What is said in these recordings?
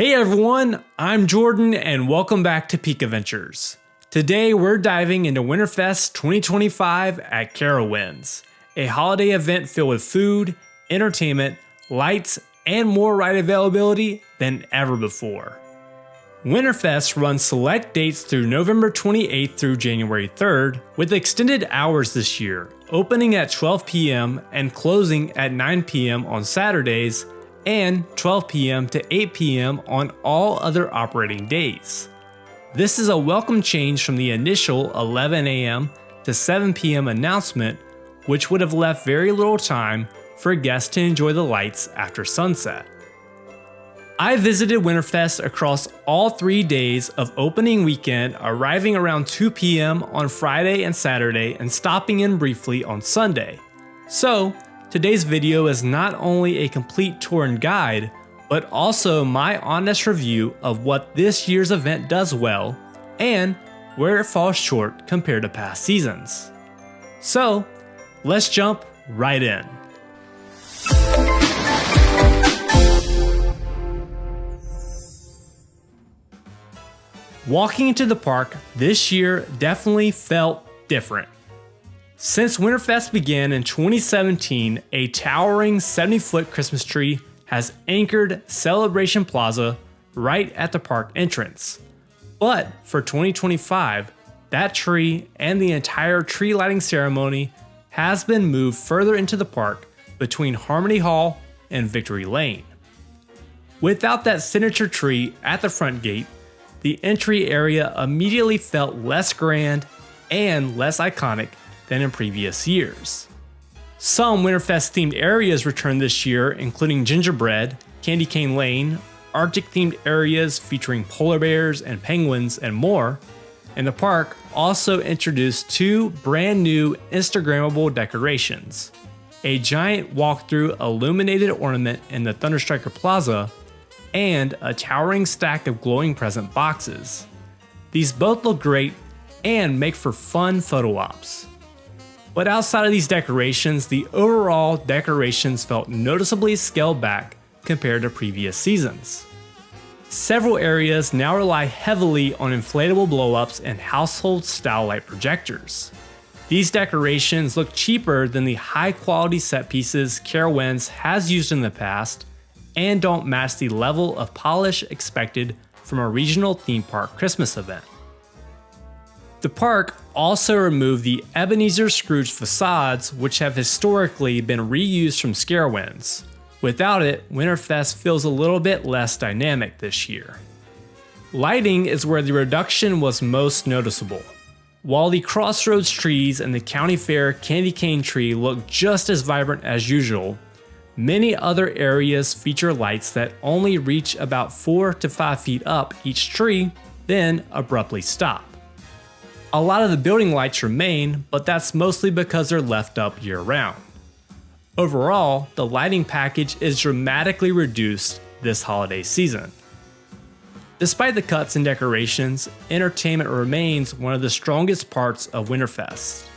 Hey everyone, I'm Jordan and welcome back to Peak Adventures. Today we're diving into WinterFest 2025 at Carowinds, a holiday event filled with food, entertainment, lights, and more ride availability than ever before. WinterFest runs select dates through November 28th through January 3rd, with extended hours this year, opening at 12 p.m. and closing at 9 p.m. on Saturdays, and 12 p.m. to 8 p.m. on all other operating days. This is a welcome change from the initial 11 a.m. to 7 p.m. announcement, which would have left very little time for guests to enjoy the lights after sunset. I visited WinterFest across all 3 days of opening weekend, arriving around 2 p.m. on Friday and Saturday and stopping in briefly on Sunday. So, today's video is not only a complete tour and guide, but also my honest review of what this year's event does well and where it falls short compared to past seasons. So, let's jump right in. Walking into the park this year definitely felt different. Since WinterFest began in 2017, a towering 70-foot Christmas tree has anchored Celebration Plaza right at the park entrance. But for 2025, that tree and the entire tree lighting ceremony has been moved further into the park between Harmony Hall and Victory Lane. Without that signature tree at the front gate, the entry area immediately felt less grand and less iconic than in previous years. Some WinterFest themed areas returned this year, including Gingerbread, Candy Cane Lane, Arctic themed areas featuring polar bears and penguins, and more. And the park also introduced 2 brand new Instagrammable decorations: a giant walkthrough illuminated ornament in the Thunderstriker Plaza, and a towering stack of glowing present boxes. These both look great and make for fun photo ops. But outside of these decorations, the overall decorations felt noticeably scaled back compared to previous seasons. Several areas now rely heavily on inflatable blow-ups and household-style light projectors. These decorations look cheaper than the high-quality set pieces Carowinds has used in the past, and don't match the level of polish expected from a regional theme park Christmas event. The park also removed the Ebenezer Scrooge facades, which have historically been reused from Carowinds. Without it, WinterFest feels a little bit less dynamic this year. Lighting is where the reduction was most noticeable. While the Crossroads trees and the County Fair candy cane tree look just as vibrant as usual, many other areas feature lights that only reach about 4 to 5 feet up each tree, then abruptly stop. A lot of the building lights remain, but that's mostly because they're left up year-round. Overall, the lighting package is dramatically reduced this holiday season. Despite the cuts and decorations, entertainment remains one of the strongest parts of WinterFest.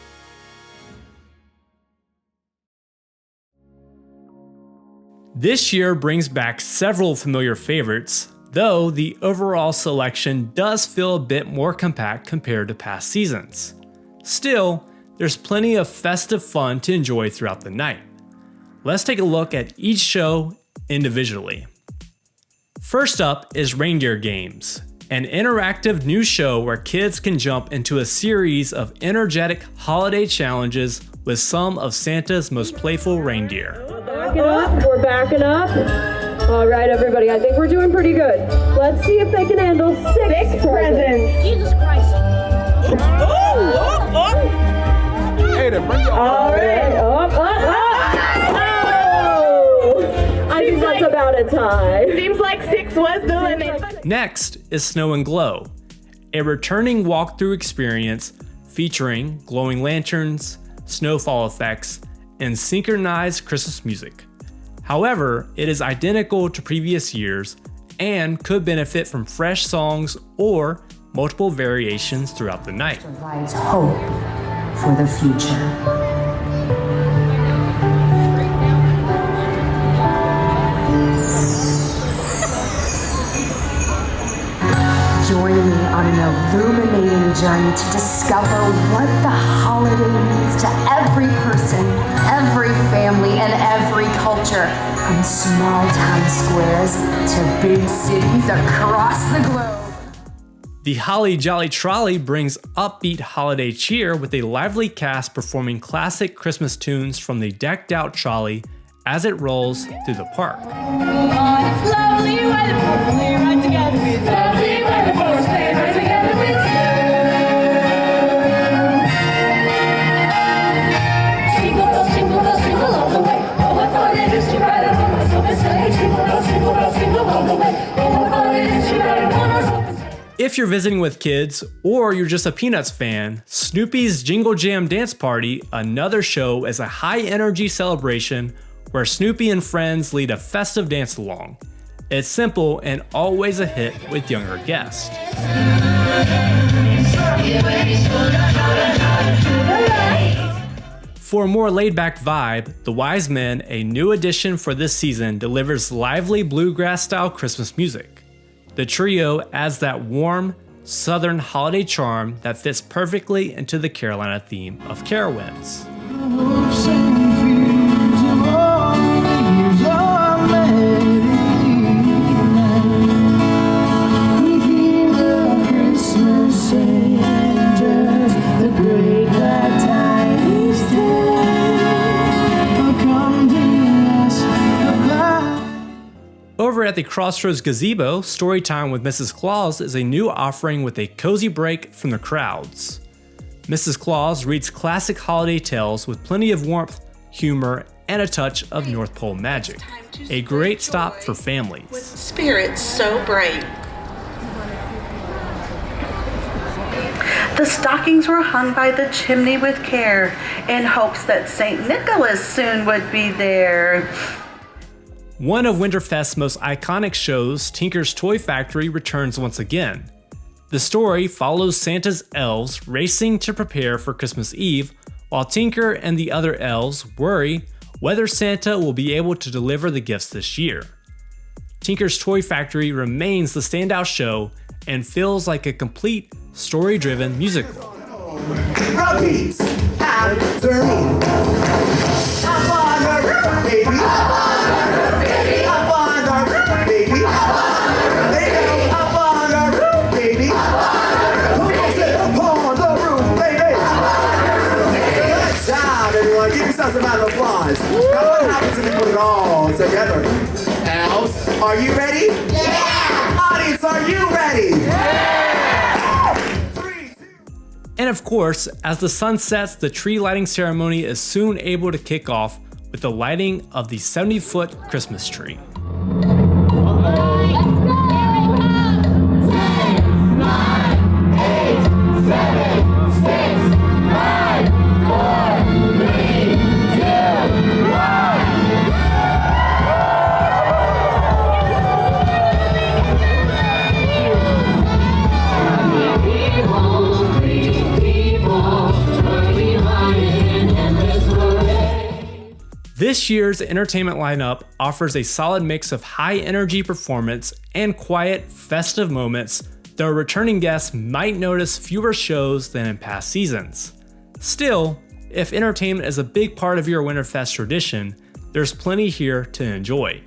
This year brings back several familiar favorites, though the overall selection does feel a bit more compact compared to past seasons. Still, there's plenty of festive fun to enjoy throughout the night. Let's take a look at each show individually. First up is Reindeer Games, an interactive new show where kids can jump into a series of energetic holiday challenges with some of Santa's most playful reindeer. We're backing up. All right, everybody, I think we're doing pretty good. Let's see if they can handle 6 presents. Jesus Christ. Hey, then bring your All right. I think that's about a tie. Seems like 6 was the limit. Next is Snow and Glow, a returning walkthrough experience featuring glowing lanterns, snowfall effects, and synchronized Christmas music. However, it is identical to previous years and could benefit from fresh songs or multiple variations throughout the night. Provides hope for the future. join me on an illuminating journey to discover what the holiday means to every person, every family, and every culture, from small town squares to big cities across the globe. The Holly Jolly Trolley brings upbeat holiday cheer with a lively cast performing classic Christmas tunes from the decked out trolley as it rolls through the park. If you're visiting with kids, or you're just a Peanuts fan, Snoopy's Jingle Jam Dance Party, another show, is a high-energy celebration where Snoopy and friends lead a festive dance-along. It's simple and always a hit with younger guests. For a more laid-back vibe, The Wise Men, a new addition for this season, delivers lively bluegrass-style Christmas music. The trio adds that warm, southern holiday charm that fits perfectly into the Carolina theme of Carowinds. Over at the Crossroads Gazebo, Storytime with Mrs. Claus is a new offering with a cozy break from the crowds. Mrs. Claus reads classic holiday tales with plenty of warmth, humor, and a touch of North Pole magic. A great stop for families. With spirits so bright. The stockings were hung by the chimney with care, in hopes that St. Nicholas soon would be there. One of WinterFest's most iconic shows, Tinker's Toy Factory, returns once again. The story follows Santa's elves racing to prepare for Christmas Eve, while Tinker and the other elves worry whether Santa will be able to deliver the gifts this year. Tinker's Toy Factory remains the standout show and feels like a complete story-driven musical. Repeat after me. Up on the roof, baby. Up on the roof, baby. They go up on the roof, baby. Who goes it up on the roof, baby? Good job, everyone. Give yourselves a round of applause. Now what happens if we put it all together? Elves, are you ready? Yeah! Audience, are you ready? Yeah! And of course, as the sun sets, the tree lighting ceremony is soon able to kick off with the lighting of the 70-foot Christmas tree. This year's entertainment lineup offers a solid mix of high-energy performance and quiet, festive moments, though returning guests might notice fewer shows than in past seasons. Still, if entertainment is a big part of your WinterFest tradition, there's plenty here to enjoy.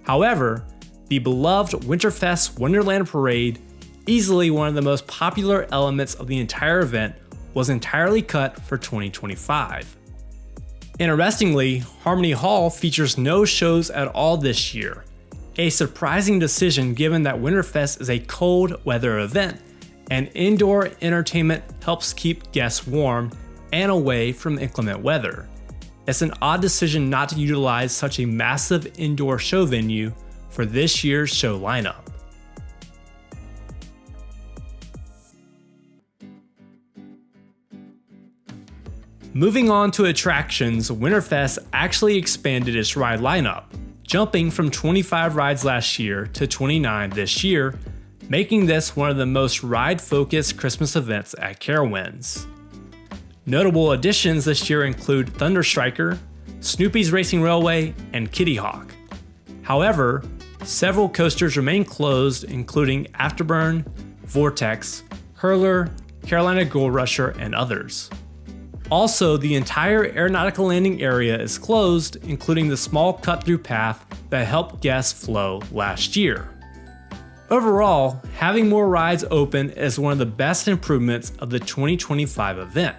However, the beloved WinterFest Wonderland Parade, easily one of the most popular elements of the entire event, was entirely cut for 2025. Interestingly, Harmony Hall features no shows at all this year, a surprising decision given that WinterFest is a cold weather event, and indoor entertainment helps keep guests warm and away from inclement weather. It's an odd decision not to utilize such a massive indoor show venue for this year's show lineup. Moving on to attractions, WinterFest actually expanded its ride lineup, jumping from 25 rides last year to 29 this year, making this one of the most ride-focused Christmas events at Carowinds. Notable additions this year include Thunder Striker, Snoopy's Racing Railway, and Kitty Hawk. However, several coasters remain closed, including Afterburn, Vortex, Hurler, Carolina Gold Rusher, and others. Also, the entire aeronautical landing area is closed, including the small cut-through path that helped guests flow last year. Overall, having more rides open is one of the best improvements of the 2025 event.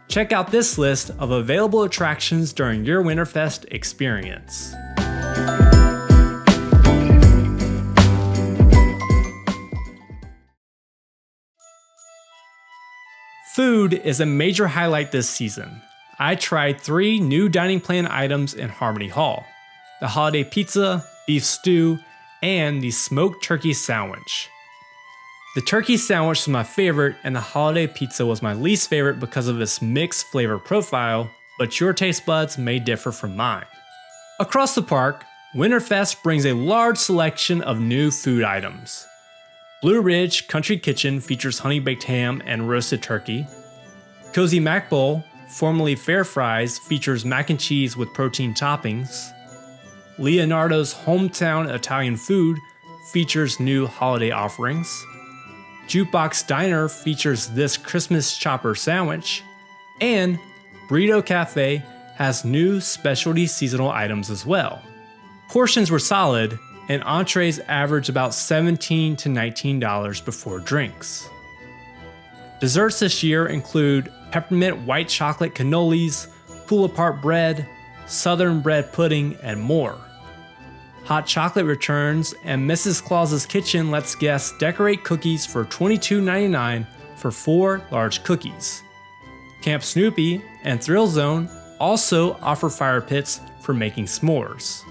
Check out this list of available attractions during your WinterFest experience. Food is a major highlight this season. I tried 3 new dining plan items in Harmony Hall: the holiday pizza, beef stew, and the smoked turkey sandwich. The turkey sandwich was my favorite, and the holiday pizza was my least favorite because of its mixed flavor profile, but your taste buds may differ from mine. Across the park, WinterFest brings a large selection of new food items. Blue Ridge Country Kitchen features honey baked ham and roasted turkey. Cozy Mac Bowl, formerly Fair Fries, features mac and cheese with protein toppings. Leonardo's Hometown Italian Food features new holiday offerings. Jukebox Diner features this Christmas chopper sandwich. And Burrito Cafe has new specialty seasonal items as well. Portions were solid, and entrees average about $17 to $19 before drinks. Desserts this year include peppermint white chocolate cannolis, pull-apart bread, southern bread pudding, and more. Hot chocolate returns, and Mrs. Claus's Kitchen lets guests decorate cookies for $22.99 for 4 large cookies. Camp Snoopy and Thrill Zone also offer fire pits for making s'mores.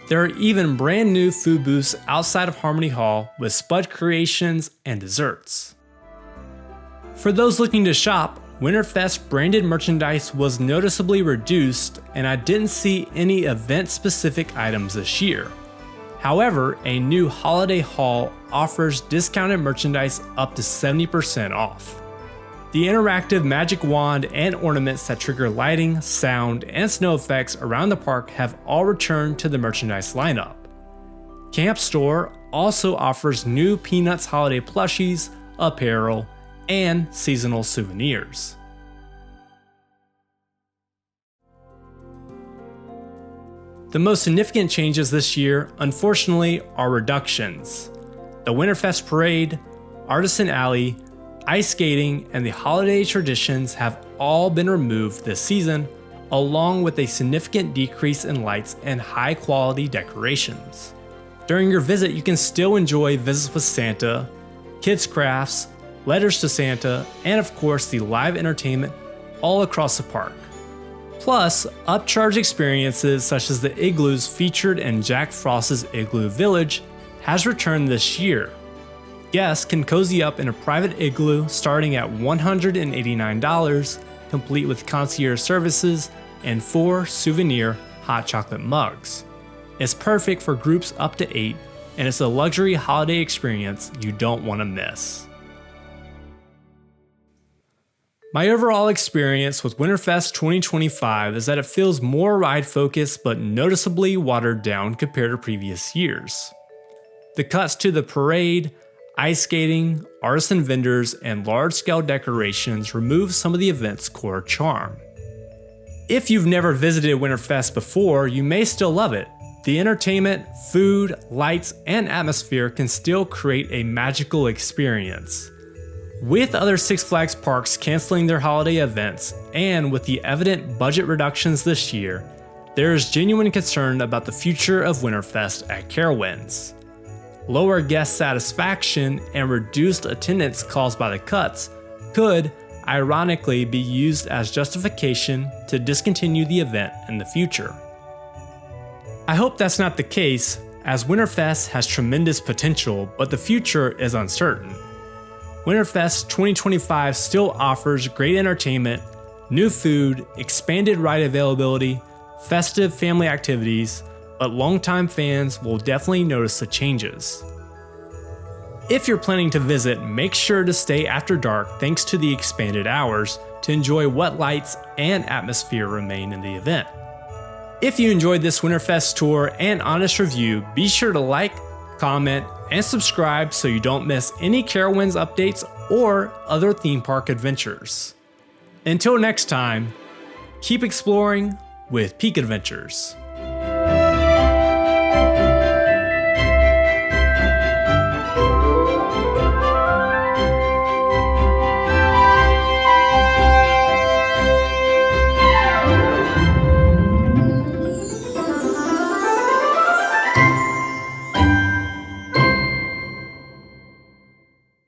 There are even brand new food booths outside of Harmony Hall with Spud Creations and desserts. For those looking to shop, WinterFest branded merchandise was noticeably reduced, and I didn't see any event-specific items this year. However, a new holiday haul offers discounted merchandise up to 70% off. The interactive magic wand and ornaments that trigger lighting, sound, and snow effects around the park have all returned to the merchandise lineup. Camp Store also offers new Peanuts holiday plushies, apparel, and seasonal souvenirs. The most significant changes this year, unfortunately, are reductions. The WinterFest Parade, Artisan Alley, ice skating, and the holiday traditions have all been removed this season, along with a significant decrease in lights and high-quality decorations. During your visit, you can still enjoy Visits with Santa, kids' crafts, letters to Santa, and of course the live entertainment all across the park. Plus, upcharge experiences such as the igloos featured in Jack Frost's Igloo Village has returned this year. Guests can cozy up in a private igloo starting at $189, complete with concierge services and 4 souvenir hot chocolate mugs. It's perfect for groups up to 8, and it's a luxury holiday experience you don't want to miss. My overall experience with WinterFest 2025 is that it feels more ride-focused but noticeably watered down compared to previous years. The cuts to the parade, ice skating, artisan vendors, and large-scale decorations remove some of the event's core charm. If you've never visited WinterFest before, you may still love it. The entertainment, food, lights, and atmosphere can still create a magical experience. With other Six Flags parks canceling their holiday events, and with the evident budget reductions this year, there is genuine concern about the future of WinterFest at Carowinds. Lower guest satisfaction and reduced attendance caused by the cuts could, ironically, be used as justification to discontinue the event in the future. I hope that's not the case, as WinterFest has tremendous potential, but the future is uncertain. WinterFest 2025 still offers great entertainment, new food, expanded ride availability, festive family activities, but longtime fans will definitely notice the changes. If you're planning to visit, make sure to stay after dark thanks to the expanded hours to enjoy what lights and atmosphere remain in the event. If you enjoyed this WinterFest tour and honest review, be sure to like, comment, and subscribe so you don't miss any Carowinds updates or other theme park adventures. Until next time, keep exploring with Peak Adventures.